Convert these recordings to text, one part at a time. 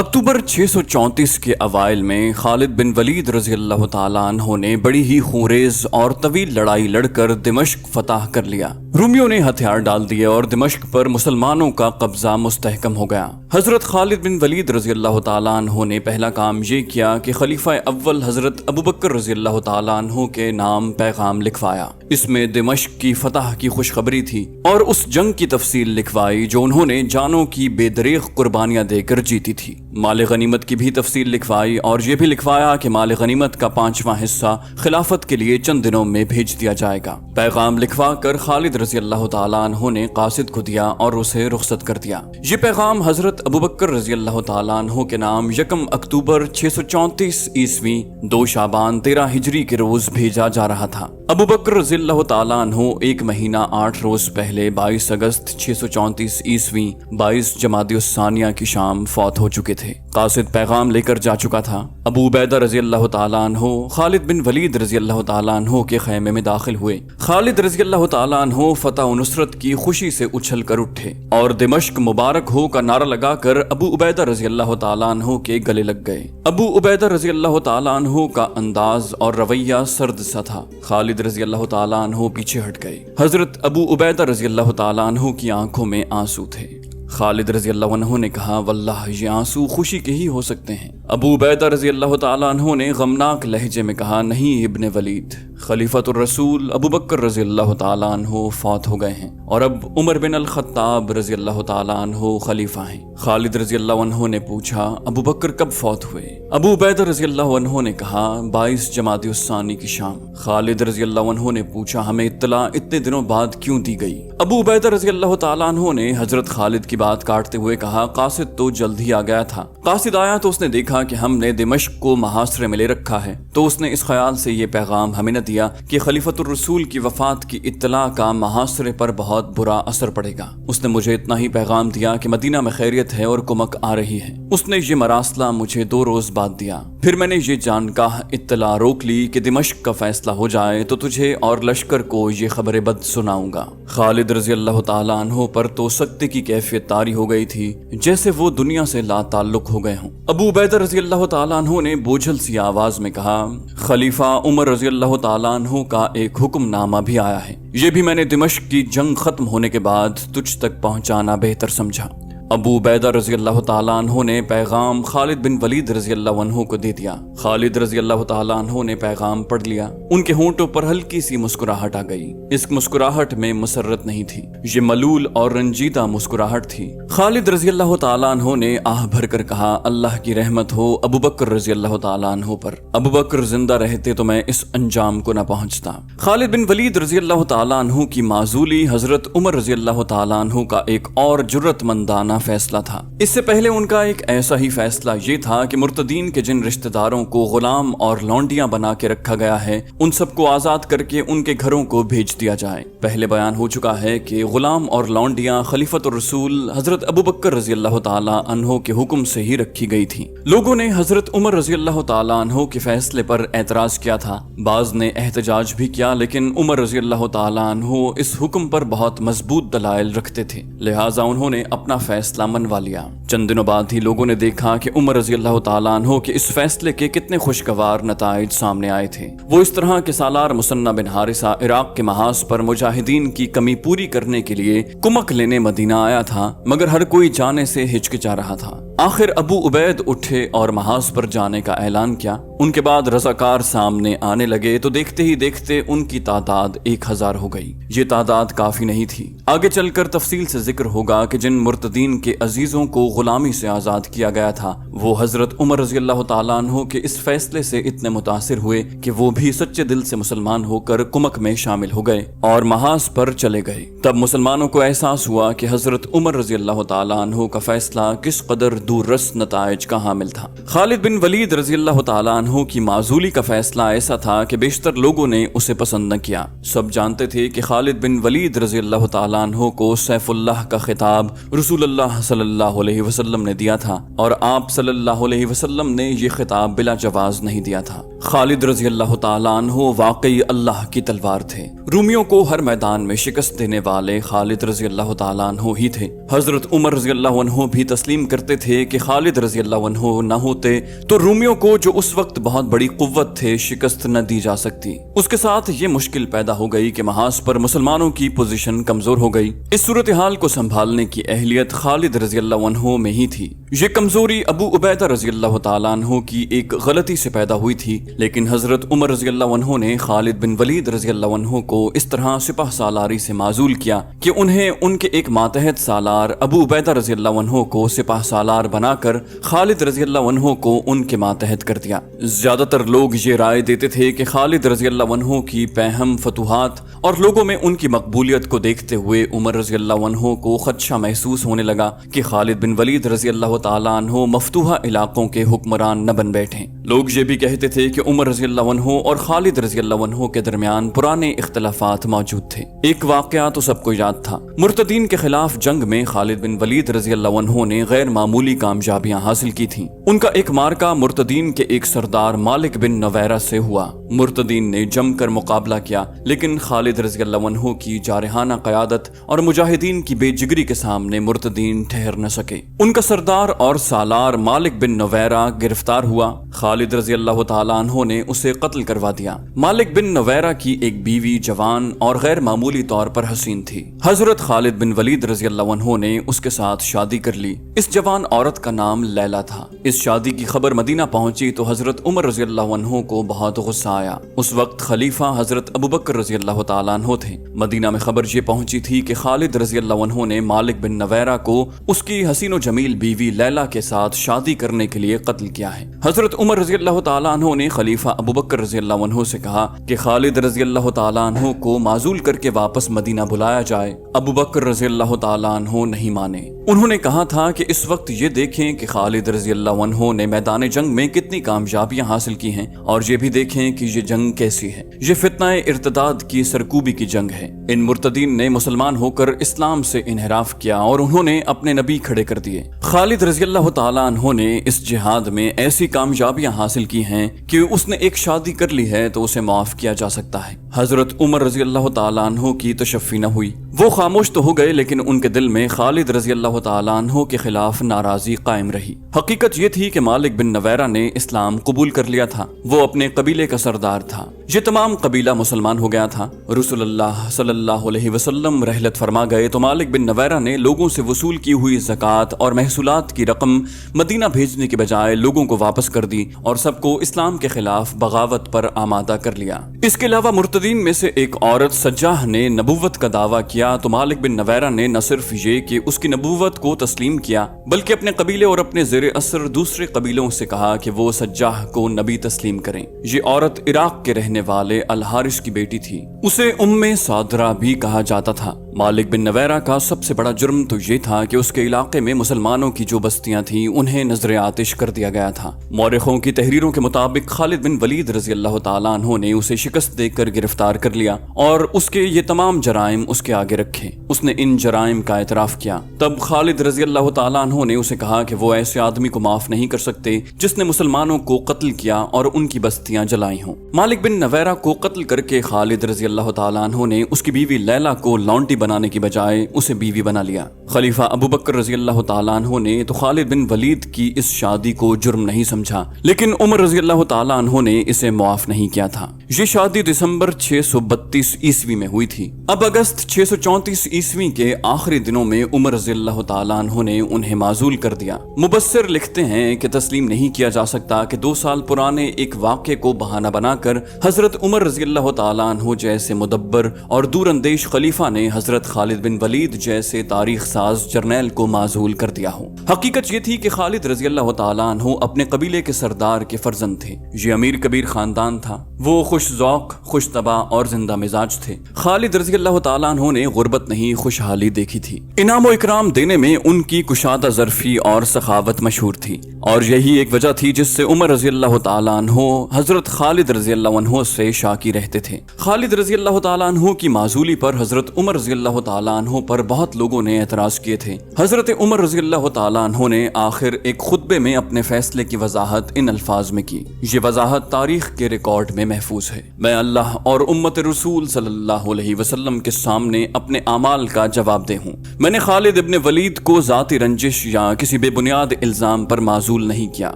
अक्टूबर 634 के अवाइल में खालिद बिन वलीद रजी अल्लाह ताला अन्हो ने बड़ी ही खूंरेज और तवील लड़ाई लड़कर दिमश्क फतह कर लिया। रूमियों ने हथियार डाल दिए और दिमश्क पर मुसलमानों का कब्जा मुस्तहकम हो गया। हजरत खालिद बिन वलीद रजी अल्लाह ताला अन्हो ने पहला काम ये किया कि खलीफा अव्वल हजरत अबू बकर रजी अल्लाह ताला अन्हो के नाम पैगाम लिखवाया। इसमें दिमश्क की फतह की खुशखबरी थी और उस जंग की तफसील लिखवाई जो उन्होंने जानों की बेदरीग कुर्बानियां देकर जीती थी। माल गनीमत की भी तफसील लिखवाई और ये भी लिखवाया कि माल गनीमत का 5वां हिस्सा खिलाफत के लिए चंद दिनों में भेज दिया जाएगा। पैगाम लिखवा कर खालिद रजी अल्लाह ताला अन्हो ने कासिद को दिया और उसे रुखसत कर दिया। ये पैगाम हजरत अबू बकर रजी अल्लाह ताला अन्हो के नाम 1 अक्टूबर 634 ईस्वी 2 शाबान 13 हिजरी के रोज भेजा जा रहा था। अबू बकर रजी अल्लाह ताला अन्हो 1 महीना 8 रोज पहले 22 अगस्त 634 ईस्वी 22 जमादियुस्सानिया की शाम फौत हो चुके थे। कासिद पैगाम लेकर जा चुका था। अबू उबैदा रजी अल्लाह ताला अन्हो खालिद बिन वलीद रजी अल्लाह ताला अन्हो के खैमे में दाखिल हुए। खालिद रजी अल्लाह ताला अन्हो फतह नुसरत की खुशी से उछल कर उठे और दिमश्क मुबारक हो का नारा लगाकर अबू उबैदा रजी अल्लाह ताला अन्हो के गले लग गए। अबू उबैदा रजी अल्लाह ताला अन्हो का अंदाज और रवैया सर्द सा था। खालिद रजी अल्लाह ताला अन्हो पीछे हट गए। हजरत अबू उबैदा रजी अल्लाह ताला अन्हो की आंखों में आंसू थे। खालिद रजी अल्लाह अन्हो ने कहा, वल्लाह ये आंसू खुशी के ही हो सकते हैं। अबू उबैदा रजी अल्लाह ताला अन्हो ने गमनाक लहजे में कहा, नहीं इब्ने वलीद, खलीफतुर रसूल अबू बकर रजी अल्लाह ताला अन्हो फौत हो गए हैं और अब उमर बिन अल खत्ताब रजी अल्लाह ताला अन्हो खलीफा हैं। खालिद रजी अल्लाह अन्हो ने पूछा, अबू बकर कब फौत हुए? अबू उबैदा रजी अल्लाह अन्हो ने कहा, 22 जमादियुस्सानी की शाम। खालिद रजी अल्लाह अन्हो ने पूछा, हमें इत्तला इतने दिनों बाद क्यों दी गई? अबू उबैदा रजी अल्लाह ताला अन्हो ने हजरत खालिद की बात काटते हुए कहा, कासिद तो जल्द ही आ गया था। कासिद आया तो उसने देखा कि हमने दिमश्क को महासरे में ले रखा है, तो उसने इस ख्याल से ये पैगाम हमें न दिया कि खलीफतुर रसूल की वफात की इत्तला का महासरे पर बहुत बुरा असर पड़ेगा। उसने मुझे इतना ही पैगाम दिया कि मदीना में खैरियत है और कुमक आ रही है। उसने ये मरासला मुझे 2 रोज बाद दिया। फिर मैंने ये जानकाह इत्तला रोक ली कि दिमश्क का फैसला हो जाए तो तुझे और लश्कर को ये खबर बद सुनाऊंगा। खालिद रजी अल्लाह ताला अन्हो पर तो सख्ती की कैफियत तारी हो गई थी, जैसे वो दुनिया से ला ताल्लुक हो गए हों। अबू उबैदा रजी अल्लाह ताला अन्हो ने बोझल सी आवाज में कहा, खलीफा उमर रजी अल्लाह ताला अन्हो का एक हुक्मनामा भी आया है। ये भी मैंने दिमश्क की जंग खत्म होने के बाद तुझ तक पहुंचाना बेहतर समझा। अबू उबैदा रजी अल्लाह ताला अन्हो ने पैगाम खालिद बिन वलीद रजी अल्लाह अन्हो को दे दिया। खालिद रजी अल्लाह ताला अन्हो ने पैगाम पढ़ लिया। उनके होंठों पर हल्की सी मुस्कुराहट आ गई। इस मुस्कुराहट में मसरत नहीं थी, ये मलूल और रंजीदा मुस्कुराहट थी। खालिद रजी अल्लाह ताला अन्हो ने आह भर कर कहा, अल्लाह की रहमत हो अबू बकर रजी अल्लाह ताला अन्हो पर। अबू बकर जिंदा रहते तो मैं इस अंजाम को न पहुंचता। खालिद बिन वलीद रजी अल्लाह ताला अन्हो की माजूली हजरत उमर रजी अल्लाह ताला अन्हो का एक और जुर्रतमंदाना फैसला था। इससे पहले उनका एक ऐसा ही फैसला ये था कि मुर्तदीन के जिन रिश्तेदारों को गुलाम और लौंडियां बना के रखा गया है, उन सबको आजाद करके उनके घरों को भेज दिया जाए। पहले बयान हो चुका है कि गुलाम और लौंडियां खलीफतुर रसूल हजरत अबू बकर रजी अल्लाह ताला अन्हो के हुक्म से ही रखी गई थी। लोगों ने हजरत उमर रजी अल्लाह ताला अन्हो के फैसले पर एतराज किया था। बाज ने एहतजाज भी किया, लेकिन उमर रजी अल्लाह ताला अन्हो इस हुक्म पर बहुत मजबूत दलाइल रखते थे, लिहाजा उन्होंने अपना फैसला मनवा लिया। चंद दिनों बाद ही लोगों ने देखा कि उमर रजी अल्लाह ताला अन्हो के इस फैसले के कितने खुशगवार नताइज सामने आए थे। वो इस तरह के सालार मुसन्ना बिन हारिसा इराक के महाज पर मुजाहिदीन की कमी पूरी करने के लिए कुमक लेने मदीना आया था, मगर हर कोई जाने से हिचकिचा रहा था। आखिर अबू उबैद उठे और महाज पर जाने का ऐलान किया। उनके बाद रज़ाकार सामने आने लगे तो देखते ही देखते उनकी तादाद 1000 हो गई। ये तादाद काफी नहीं थी। आगे चलकर तफसील से जिक्र होगा कि जिन मुर्तदीन के अजीजों को गुलामी से आजाद किया गया था, वो हजरत उमर रजी अल्लाह ताला अन्हो के इस फैसले से इतने मुतासिर हुए कि वो भी सच्चे दिल से मुसलमान होकर कुमक में शामिल हो गए और महाज पर चले गए। तब मुसलमानों को एहसास हुआ कि हजरत उमर रजी अल्लाह ताला अन्हो का फैसला किस कदर दूररस नताइज का हामिल था। खालिद बिन वलीद रजी अल्लाह ताला عنہ کی معزولی کا فیصلہ ایسا تھا کہ بیشتر لوگوں نے اسے پسند نہ کیا۔ سب جانتے تھے کہ خالد بن ولید رضی اللہ تعالیٰ عنہ کو سیف اللہ کا خطاب رسول اللہ صلی اللہ علیہ وسلم نے دیا تھا، اور آپ صلی اللہ علیہ وسلم نے یہ خطاب بلا جواز نہیں دیا تھا۔ خالد رضی اللہ تعالیٰ عنہ واقعی اللہ کی تلوار تھے۔ رومیوں کو ہر میدان میں شکست دینے والے خالد رضی اللہ تعالیٰ عنہ ہی تھے۔ حضرت عمر رضی اللہ عنہ بھی تسلیم کرتے تھے کہ خالد رضی اللہ عنہ نہ ہوتے تو رومیوں کو، جو اس وقت بہت بڑی قوت تھے، شکست نہ دی جا سکتی۔ اس کے ساتھ یہ مشکل پیدا ہو گئی کہ محاذ پر مسلمانوں کی پوزیشن کمزور ہو گئی۔ اس صورتحال کو سنبھالنے کی اہلیت خالد رضی اللہ عنہ میں ہی تھی۔ یہ کمزوری ابو عبیدہ رضی اللہ تعالیٰ عنہ کی ایک غلطی سے پیدا ہوئی تھی، لیکن حضرت عمر رضی اللہ عنہ نے خالد بن ولید رضی اللہ عنہ کو اس طرح سپہ سالاری سے معزول کیا کہ انہیں ان کے ایک ماتحت سالار ابو عبیدہ رضی اللہ عنہ کو سپہ سالار بنا کر خالد رضی اللہ عنہ کو ان کے ماتحت کر دیا۔ زیادہ تر لوگ یہ رائے دیتے تھے کہ خالد رضی اللہ عنہ کی پہم فتوحات اور لوگوں میں ان کی مقبولیت کو دیکھتے ہوئے عمر رضی اللہ عنہ کو خدشہ محسوس ہونے لگا کہ خالد بن ولید رضی اللہ تعالیٰ عنہ مفتوحہ علاقوں کے حکمران نہ بن بیٹھیں۔ لوگ یہ بھی کہتے تھے کہ عمر رضی اللہ عنہ اور خالد رضی اللہ عنہ کے درمیان پرانے اختلافات موجود تھے۔ ایک واقعہ تو سب کو یاد تھا، مرتدین کے خلاف جنگ میں خالد بن ولید رضی اللہ عنہ نے غیر معمولی کامیابیاں حاصل کی تھیں۔ ان کا ایک مارکہ مرتدین کے ایک سردار مالک بن نویرہ سے ہوا۔ مرتدین نے جم کر مقابلہ کیا، لیکن خالد رضی اللہ عنہ کی جارحانہ قیادت اور مجاہدین کی بے جگری کے سامنے مرتدین ٹھہر نہ سکے۔ ان کا سردار اور سالار مالک بن نویرہ گرفتار ہوا۔ خالد رضی اللہ تعالیٰ عنہ نے اسے قتل کروا دیا۔ مالک بن نویرہ کی ایک بیوی جوان اور غیر معمولی طور پر حسین تھی۔ حضرت خالد بن ولید رضی اللہ عنہ نے اس کے ساتھ شادی کر لی۔ اس جوان عورت کا نام لیلا تھا۔ اس شادی کی خبر مدینہ پہنچی تو حضرت عمر رضی اللہ عنہ کو بہت غصہ آیا۔ اس وقت خلیفہ حضرت ابوبکر رضی اللہ تعالیٰ عنہ تھے۔ مدینہ میں خبر یہ پہنچی تھی کہ خالد رضی اللہ عنہ نے مالک بن نویرہ کو اس کی حسین و جمیل بیوی لیلا کے ساتھ شادی کرنے کے لیے قتل کیا ہے۔ حضرت عمر رضی اللہ تعالیٰ عنہ نے خلیفہ ابوبکر رضی اللہ عنہ سے کہا کہ خالد رضی اللہ تعالیٰ عنہ کو معزول کر کے واپس مدینہ بلایا جائے۔ ابوبکر رضی اللہ تعالیٰ عنہ نہیں مانے۔ انہوں نے کہا تھا کہ اس وقت یہ دیکھیں کہ خالد رضی اللہ عنہ نے میدان جنگ میں کتنی کامیابیاں حاصل کی ہیں، اور یہ بھی دیکھیں کہ یہ جنگ کیسی ہے۔ یہ فتنہ ارتداد کی سرکوبی کی جنگ ہے۔ ان مرتدین نے مسلمان ہو کر اسلام سے انحراف کیا اور انہوں نے اپنے نبی کھڑے کر دیے۔ خالد رضی اللہ تعالیٰ عنہ نے اس جہاد میں ایسی کامیابیاں حاصل کی ہیں کہ اس نے ایک شادی کر لی ہے تو اسے معاف کیا جا سکتا ہے۔ حضرت عمر رضی اللہ تعالیٰ عنہ کی تشفی نہ ہوئی۔ وہ خاموش تو ہو گئے، لیکن ان کے دل میں خالد رضی اللہ تعالیٰ عنہ کے خلاف ناراضی قائم رہی۔ حقیقت یہ تھی کہ مالک بن نویرہ نے اسلام قبول کر لیا تھا۔ وہ اپنے قبیلے کا سردار تھا۔ یہ تمام قبیلہ مسلمان ہو گیا تھا۔ رسول اللہ صلی اللہ علیہ وسلم رحلت فرما گئے تو مالک بن نویرہ نے لوگوں سے وصول کی ہوئی زکوٰۃ اور محصولات کی رقم مدینہ بھیجنے کے بجائے لوگوں کو واپس کر دی اور سب کو اسلام کے خلاف بغاوت پر آمادہ کر لیا۔ اس کے علاوہ مرتدین میں سے ایک عورت سجاح نے نبوت کا دعویٰ کیا تو مالک بن نویرہ نے نہ صرف یہ کہ اس کی نبوت کو تسلیم کیا، بلکہ اپنے قبیلے اور اپنے زیر اثر دوسرے قبیلوں سے کہا کہ وہ سجاح کو نبی تسلیم کریں۔ یہ عورت عراق کے رہنے والے الحارث کی بیٹی تھی۔ اسے ام صادرہ بھی کہا جاتا تھا۔ مالک بن نویرہ کا سب سے بڑا جرم تو یہ تھا کہ اس کے علاقے میں مسلمانوں کی جو بستیاں تھیں انہیں نظر آتش کر دیا گیا تھا۔ مورخوں کی تحریروں کے مطابق خالد بن ولید رضی اللہ تعالیٰ عنہ نے اسے شکست دے کر گرفتار کر لیا اور اس کے یہ تمام جرائم اس کے آگے رکھے۔ اس نے ان جرائم کا اعتراف کیا۔ تب خالد رضی اللہ تعالیٰ عنہ نے اسے کہا کہ وہ ایسے آدمی کو معاف نہیں کر سکتے جس نے مسلمانوں کو قتل کیا اور ان کی بستیاں جلائی ہوں۔ مالک بن نویرہ کو قتل کر کے خالد رضی اللہ تعالیٰ عنہ نے اس کی بیوی لیلا کو لونڈی بنانے کی بجائے اسے بیوی بنا لیا۔ خلیفہ ابوبکر رضی اللہ تعالیٰ عنہ نے تو خالد بن ولید کی اس شادی کو جرم نہیں سمجھا، لیکن عمر رضی اللہ تعالیٰ عنہ نے اسے معاف نہیں کیا تھا۔ یہ شادی دسمبر 632 عیسوی میں ہوئی تھی۔ اب اگست 634 عیسوی کے آخری دنوں میں عمر رضی اللہ تعالیٰ عنہ نے انہیں معزول کر دیا۔ مبصر لکھتے ہیں کہ تسلیم نہیں کیا جا سکتا کہ 2 سال پرانے ایک واقعے کو بہانہ بنا کر حضرت عمر رضی اللہ تعالیٰ عنہ جیسے مدبر اور دور اندیش خلیفہ نے حضرت حضرت خالد بن ولید جیسے تاریخ ساز جرنیل کو معزول کر دیا ہو۔ حقیقت یہ تھی کہ خالد رضی اللہ تعالیٰ عنہ اپنے قبیلے کے سردار کے فرزند تھے۔ یہ امیر کبیر خاندان تھا، وہ خوش ذوق، خوش طبع اور زندہ مزاج تھے۔ خالد رضی اللہ تعالیٰ عنہ نے غربت نہیں خوشحالی دیکھی تھی۔ انعام و اکرام دینے میں ان کی کشادہ ظرفی اور سخاوت مشہور تھی، اور یہی ایک وجہ تھی جس سے عمر رضی اللہ تعالیٰ عنہ حضرت خالد رضی اللہ عنہ سے شاکی رہتے تھے۔ خالد رضی اللہ تعالیٰ عنہ کی معزولی پر حضرت عمر رضی اللہ تعالیٰ عنہ پر بہت لوگوں نے اعتراض کیے تھے۔ حضرت عمر رضی اللہ تعالیٰ عنہ نے آخر ایک خطبے میں اپنے فیصلے کی وضاحت ان الفاظ میں کی۔ یہ وضاحت تاریخ کے ریکارڈ میں محفوظ ہے۔ میں اللہ اور امت رسول صلی اللہ علیہ وسلم کے سامنے اپنے اعمال کا جواب دہ ہوں۔ میں نے خالد ابن ولید کو ذاتی رنجش یا کسی بے بنیاد الزام پر معزول نہیں کیا۔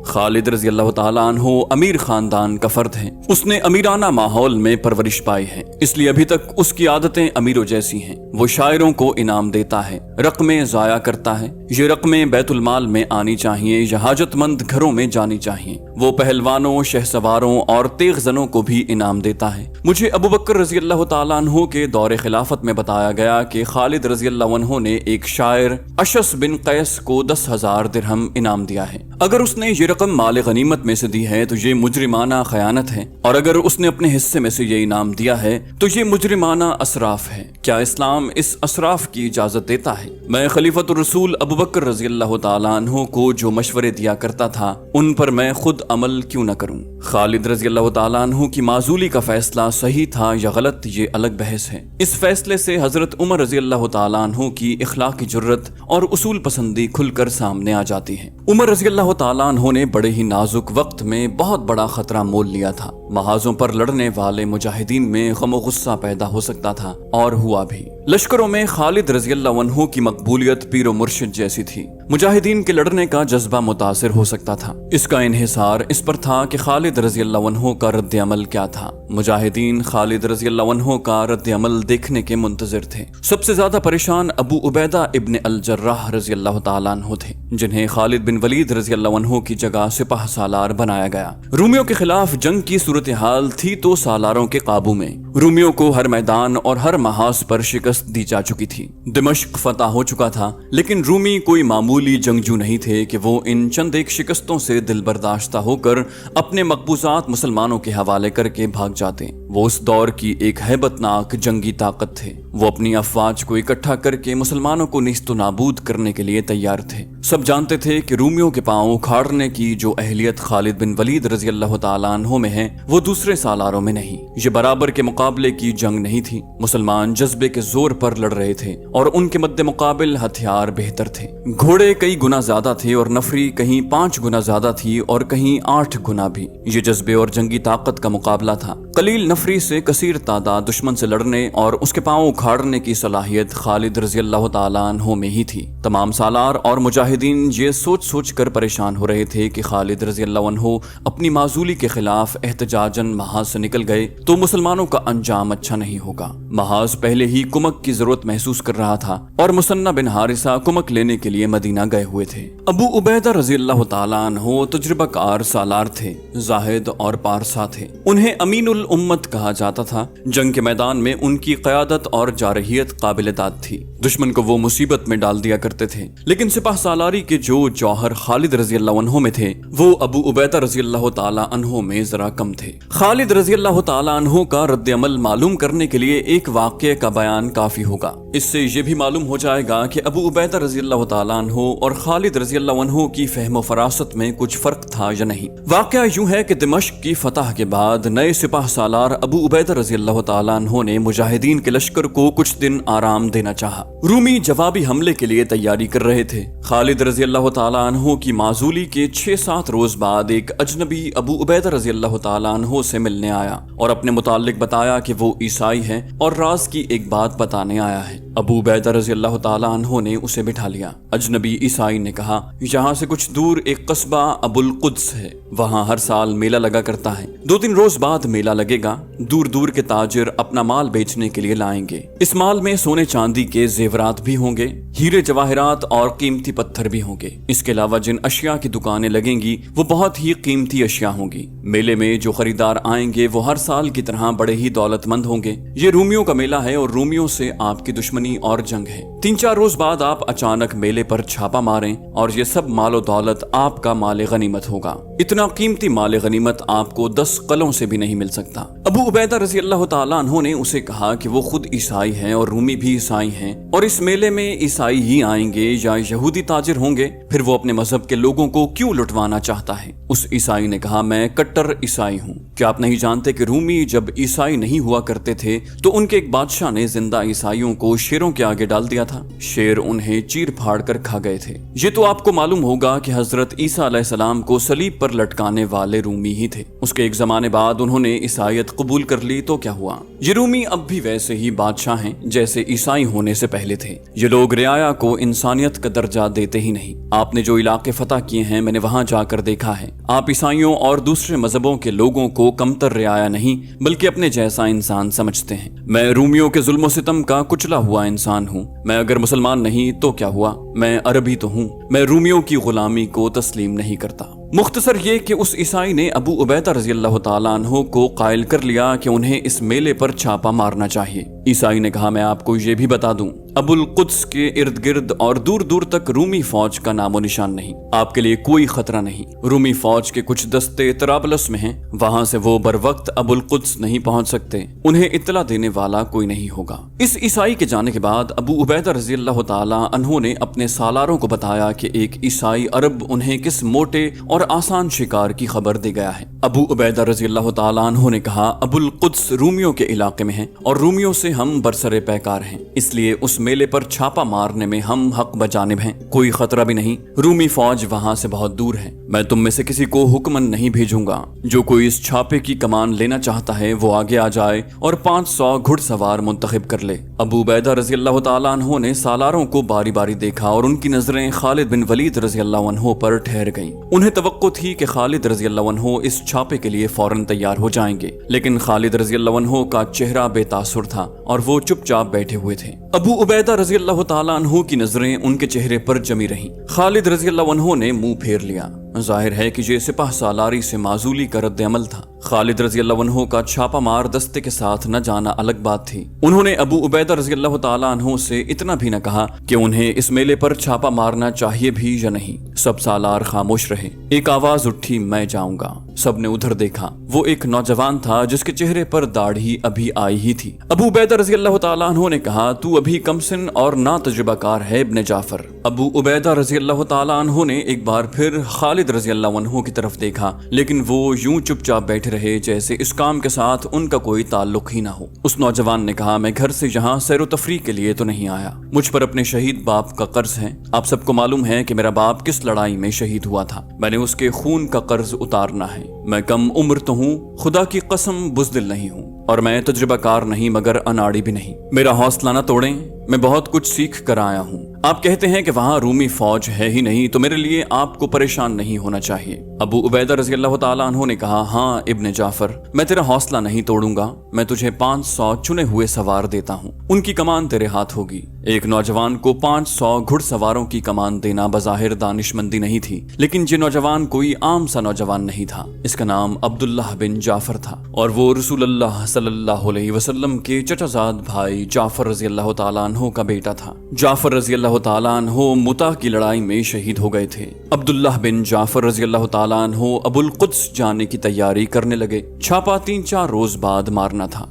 خالد رضی اللہ تعالیٰ عنہ امیر خاندان کا فرد ہے۔ اس نے امیرانہ ماحول میں پرورش پائی ہے، اس لیے ابھی تک اس کی عادتیں امیروں جیسی ہیں۔ وہ شاعروں کو انعام دیتا ہے، رقمیں ضائع کرتا ہے۔ یہ رقمیں بیت المال میں آنی چاہیے یا حاجت مند گھروں میں جانی چاہیے۔ وہ پہلوانوں، شہ سواروں اور تیغ زنوں کو بھی انعام دیتا ہے۔ مجھے ابو بکر رضی اللہ تعالیٰ عنہ کے دور خلافت میں بتایا گیا کہ خالد رضی اللہ عنہ نے ایک شاعر اشس بن قیس کو 10,000 درہم انعام دیا ہے۔ اگر اس نے یہ رقم مال غنیمت میں سے دی ہے تو یہ مجرمانہ خیانت ہے، اور اگر اس نے اپنے حصے میں سے یہ انعام دیا ہے تو یہ مجرمانہ اسراف ہے۔ کیا اسلام اس اسراف کی اجازت دیتا ہے؟ میں خلیفۃ الرسول ابو بکر رضی اللہ تعالیٰ عنہ کو جو مشورے دیا کرتا تھا ان پر میں خود عمل کیوں نہ کروں؟ خالد رضی اللہ تعالیٰ عنہ کی معزولی کا فیصلہ صحیح تھا یا غلط، یہ الگ بحث ہے۔ اس فیصلے سے حضرت عمر رضی اللہ تعالیٰ عنہ کی اخلاقی جرت اور اصول پسندی کھل کر سامنے آ جاتی ہے۔ عمر رضی اللہ تعالیٰ عنہ نے بڑے ہی نازک وقت میں بہت بڑا خطرہ مول لیا تھا۔ محاذوں پر لڑنے والے مجاہدین میں غم و غصہ پیدا ہو سکتا تھا، اور ہوا بھی۔ لشکروں میں خالد رضی اللہ عنہ کی مقبولیت پیر و مرشد جیسی تھی۔ مجاہدین کے لڑنے کا جذبہ متاثر ہو سکتا تھا۔ اس کا انحصار اس پر تھا کہ خالد رضی اللہ عنہ کا رد عمل کیا تھا۔ مجاہدین خالد رضی اللہ عنہ کا رد عمل دیکھنے کے منتظر تھے۔ سب سے زیادہ پریشان ابو عبیدہ ابن الجراح رضی اللہ تعالیٰ عنہ تھے، جنہیں خالد بن ولید رضی اللہ عنہ کی جگہ سپاہ سالار بنایا گیا۔ رومیوں کے خلاف جنگ کی صورتحال تھی تو سالاروں کے قابو میں۔ رومیوں کو ہر میدان اور ہر محاذ پر شکست دی جا چکی تھی۔ دمشق فتح ہو چکا تھا، لیکن رومی کوئی معمولی جنگجو نہیں تھے کہ وہ ان چند ایک شکستوں سے دل برداشتہ ہو کر اپنے مقبوضات مسلمانوں کے حوالے کر کے بھاگ جاتے۔ وہ اس دور کی ایک ہیبت ناک جنگی طاقت تھے۔ وہ اپنی افواج کو اکٹھا کر کے مسلمانوں کو نیست و نابود کرنے کے لیے تیار تھے۔ سب جانتے تھے کہ رومیوں کے پاؤں اکھاڑنے کی جو اہلیت خالد بن ولید رضی اللہ تعالیٰ عنہ میں ہے وہ دوسرے سالاروں میں نہیں۔ یہ برابر کے مقابلے کی جنگ نہیں تھی۔ مسلمان جذبے کے زور پر لڑ رہے تھے اور ان کے مد مقابل ہتھیار بہتر تھے۔ گھوڑے کئی گنا زیادہ تھے اور نفری کہیں 5 گنا زیادہ تھی اور کہیں 8 گنا بھی۔ یہ جذبے اور جنگی طاقت کا مقابلہ تھا۔ قلیل نفری سے کثیر تعداد دشمن سے لڑنے اور اس کے پاؤں اکھاڑنے کی صلاحیت خالد رضی اللہ تعالیٰ عنہ میں ہی تھی۔ تمام سالار اور مجاہدین یہ سوچ سوچ کر پریشان ہو رہے تھے کہ خالد رضی اللہ عنہ اپنی معزولی کے خلاف احتجاجاً محاذ سے نکل گئے تو مسلمانوں کا انجام اچھا نہیں ہوگا۔ محاذ پہلے ہی کمک کی ضرورت محسوس کر رہا تھا اور مثنہ بن حارثہ کمک لینے کے لیے مدینہ گئے ہوئے تھے۔ ابو عبیدہ رضی اللہ تعالیٰ عنہ تجربہ کار سالار تھے، زاہد اور پارسا تھے۔ انہیں امین الامت کہا جاتا تھا۔ جنگ کے میدان میں ان کی قیادت اور جارحیت قابل داد تھی۔ دشمن کو وہ مصیبت میں ڈال دیا کرتے تھے، لیکن سپاہ سالاری کے جو جوہر خالد رضی اللہ عنہ میں تھے وہ ابو عبیدہ رضی اللہ تعالیٰ عنہ میں ذرا کم تھے۔ خالد رضی اللہ تعالیٰ عنہ کا رد عمل معلوم کرنے کے لیے ایک واقعے کا بیان کافی ہوگا۔ اس سے یہ بھی معلوم ہو جائے گا کہ ابو عبیدہ رضی اللہ تعالیٰ عنہ اور خالد رضی اللہ عنہ کی فہم و فراست میں کچھ فرق تھا یا نہیں۔ واقعہ یوں ہے کہ دمشق کی فتح کے بعد نئے سپاہ سالار ابو عبیدہ رضی اللہ تعالیٰ عنہ نے مجاہدین کے لشکر کو کچھ دن آرام دینا چاہا۔ رومی جوابی حملے کے لیے تیاری کر رہے تھے۔ خالد رضی اللہ تعالیٰ عنہ کی معزولی کے 6-7 روز بعد ایک اجنبی ابو عبیدہ رضی اللہ تعالیٰ عنہ سے ملنے آیا اور اپنے متعلق بتایا کہ وہ عیسائی ہے اور راز کی ایک بات بتانے آیا ہے۔ ابو عبیدہ رضی اللہ تعالیٰ عنہ نے اسے بٹھا لیا۔ اجنبی عیسائی نے کہا، یہاں سے کچھ دور ایک قصبہ ابو القدس ہے، वहाँ हर साल मेला लगा करता है। 2-3 रोज बाद मेला लगेगा। दूर दूर के ताजिर अपना माल बेचने के लिए लाएंगे। इस माल में सोने चांदी के जेवरात भी होंगे, हीरे जवाहरात और कीमती पत्थर भी होंगे। इसके अलावा जिन अशिया की दुकानें लगेंगी वो बहुत ही कीमती अशिया होंगी। मेले में जो खरीदार आएंगे वो हर साल की तरह बड़े ही दौलतमंद होंगे। ये रूमियों का मेला है और रूमियों से आपकी दुश्मनी और जंग है। 3-4 रोज बाद आप अचानक मेले पर छापा मारें और ये सब मालो दौलत आपका माले गनीमत होगा। इतना कीमती माले गनीमत आपको 10 कलों से भी नहीं मिल सकता। अबू उबैदा रजी अल्लाह तआला अन्हु ने उसे कहा कि वो खुद ईसाई हैं और रूमी भी ईसाई हैं और इस मेले में ईसाई ही आएंगे या यहूदी ताजिर होंगे, फिर वो अपने मजहब के लोगों को क्यों लुटवाना चाहता है। उस ईसाई ने कहा, मैं कट्टर ईसाई हूँ। क्या आप नहीं जानते कि रूमी जब ईसाई नहीं हुआ करते थे तो उनके एक बादशाह ने जिंदा ईसाइयों को शेरों के आगे डाल दिया था। शेर उन्हें चीर फाड़ कर खा गए थे। ये तो आपको मालूम होगा कि हजरत ईसा अलैहिस्सलाम को सलीब पर लटकाने वाले रूमी ही थे। उसके एक जमाने बाद उन्होंने ईसाईयत कबूल कर ली तो क्या हुआ। ये रूमी अब भी वैसे ही बादशाह हैं जैसे ईसाई होने से पहले थे। ये लोग रियाया को इंसानियत का दर्जा देते ही नहीं। आपने जो इलाके फतह किए हैं मैंने वहां जाकर देखा है। आप ईसाइयों और दूसरे मजहबों के लोगों को कमतर रियाया नहीं बल्कि अपने जैसा इंसान समझते हैं। मैं रूमियों के जुल्म सितम का कुचला हुआ इंसान हूँ। मैं अगर मुसलमान नहीं तो क्या हुआ, मैं अरबी तो हूँ। मैं रूमियों की गुलामी को तस्लीम नहीं करता। मुख्तसर ये कि उस ईसाई ने अबू उबैदा रजी अल्लाह तआला अन्हु को कायल कर लिया कि उन्हें इस मेले पर छापा मारना चाहिए। ईसाई ने कहा, मैं आपको ये भी बता दूं, अबुल कुद्स के इर्द गिर्द और दूर दूर तक रूमी फौज का नामो निशान नहीं। आपके लिए कोई खतरा नहीं। रूमी फौज के कुछ दस्ते तराबलस में हैं, वहां से वो बर वक्त अबुल कुद्स नहीं पहुंच सकते। उन्हें इत्तला देने वाला कोई नहीं होगा। इस ईसाई के जाने के बाद अबू उबैदा रजी अल्लाह तआला अन्हु ने अपने सालारों को बताया कि एक ईसाई अरब उन्हें किस मोटे और आसान शिकार की खबर दे गया है। अबू उबैदा रजी अल्लाह तआला अन्हु ने कहा, अबुल कुद्स रूमियों के इलाके में है और रूमियों से हम बरसरे पैकार हैं, इसलिए उस मेले पर छापा मारने में हम हक बजानिब हैं। कोई खतरा भी नहीं। रूमी फौज वहां से बहुत दूर है। मैं तुम में से किसी को हुक्मन नहीं भेजूंगा। जो कोई इस छापे की कमान लेना चाहता है वो आगे आ जाए और 500 घुड़सवार मुंतखब कर ले। अबू उबैदा रजी अल्लाह तआला अन्हु ने सालारों को बारी बारी देखा और उनकी नजरें खालिद बिन वलीद रजी अल्लाह अन्हु पर ठहर गईं। उन्हें तवक्को थी कि खालिद रजी अल्लाह अन्हु इस छापे के लिए फौरन तैयार हो जाएंगे, लेकिन खालिद रजी अल्लाह अन्हु का चेहरा बेतासुर था और वो चुपचाप बैठे हुए थे। अबू उबैदा रजी अल्लाह तआला अन्हु की नजरें उनके चेहरे पर जमी रहीं। खालिद रजी अल्लाह अन्हु ने मुंह फेर लिया। जाहिर है कि ये सिपाह सालारी से माजूली का रद्द अमल था। खालिद रजी अल्लाह अन्हु का छापा मार दस्ते के साथ न जाना अलग बात थी। उन्होंने अबू उबैदा रजी अल्लाह तआला अन्हु से इतना भी न कहा कि उन्हें इस मेले पर छापा मारना चाहिए भी या नहीं। सब सालार खामोश रहे। एक आवाज उठी, मैं जाऊंगा। सबने उधर देखा। वो एक नौजवान था जिसके चेहरे पर दाढ़ी अभी आई ही थी। अबू उबैदा रजी अल्लाह तआला अन्हु ने कहा, तू अभी कमसिन और ना तजुर्बाकार है इब्ने जाफर। अबू उबैदा रजी अल्लाह तआला अन्हु ने एक बार फिर खालिद रजी अल्लाह अन्हु की तरफ देखा, लेकिन वो यूं चुपचाप बैठे रहे जैसे इस काम के साथ उनका कोई ताल्लुक ही ना हो। उस नौजवान ने कहा, मैं घर से यहाँ सैरो तफरी के लिए तो नहीं आया। मुझ पर अपने शहीद बाप का कर्ज है। आप सबको मालूम है कि मेरा बाप किस लड़ाई में शहीद हुआ था। मैंने उसके खून का कर्ज उतारना है। मैं कम उम्र तो हूँ, खुदा की कसम बुज़दिल नहीं हूँ और मैं तजुर्बाकार नहीं मगर अनाड़ी भी नहीं। मेरा हौसला न तोड़ें, मैं बहुत कुछ सीख कर आया हूँ। आप कहते हैं कि वहाँ रूमी फौज है ही नहीं तो मेरे लिए आपको परेशान नहीं होना चाहिए। अबू उबैदा रजी अल्लाह तआला अन्हु ने कहा, हाँ इब्ने जाफर, मैं तेरा हौसला नहीं तोड़ूंगा। मैं तुझे 500 चुने हुए सवार देता हूँ, उनकी कमान तेरे हाथ होगी। एक नौजवान को 500 घुड़सवारों की कमान देना बज़ाहिर दानिशमंदी नहीं थी, लेकिन ये नौजवान कोई आम सा नौजवान नहीं था। इसका नाम अब्दुल्लाह बिन जाफर था और वो रसूलुल्लाह सल्लल्लाहु अलैहि वसल्लम के चचाजाद भाई जाफर रजी अल्लाह तआला अन्हु का बेटा था। जाफर रजी अल्लाह तआला अन्हु मुता की लड़ाई में शहीद हो गए थे। अब्दुल्लाह बिन जाफर रजी अल्लाह तआला अन्हु अबुल कुद्स जाने की तैयारी करने लगे। छापा 3-4 रोज बाद मारना था।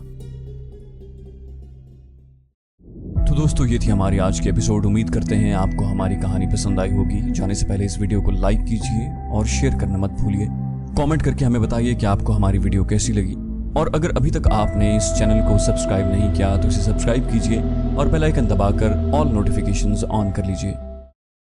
तो दोस्तों, ये थी हमारी आज की एपिसोड। उम्मीद करते हैं आपको हमारी कहानी पसंद आई होगी। जाने से पहले इस वीडियो को लाइक कीजिए और शेयर करना मत भूलिए। कमेंट करके हमें बताइए कि आपको हमारी वीडियो कैसी लगी। और अगर अभी तक आपने इस चैनल को सब्सक्राइब नहीं किया तो इसे सब्सक्राइब कीजिए और बेल आइकन दबाकर ऑल नोटिफिकेशंस ऑन कर लीजिए।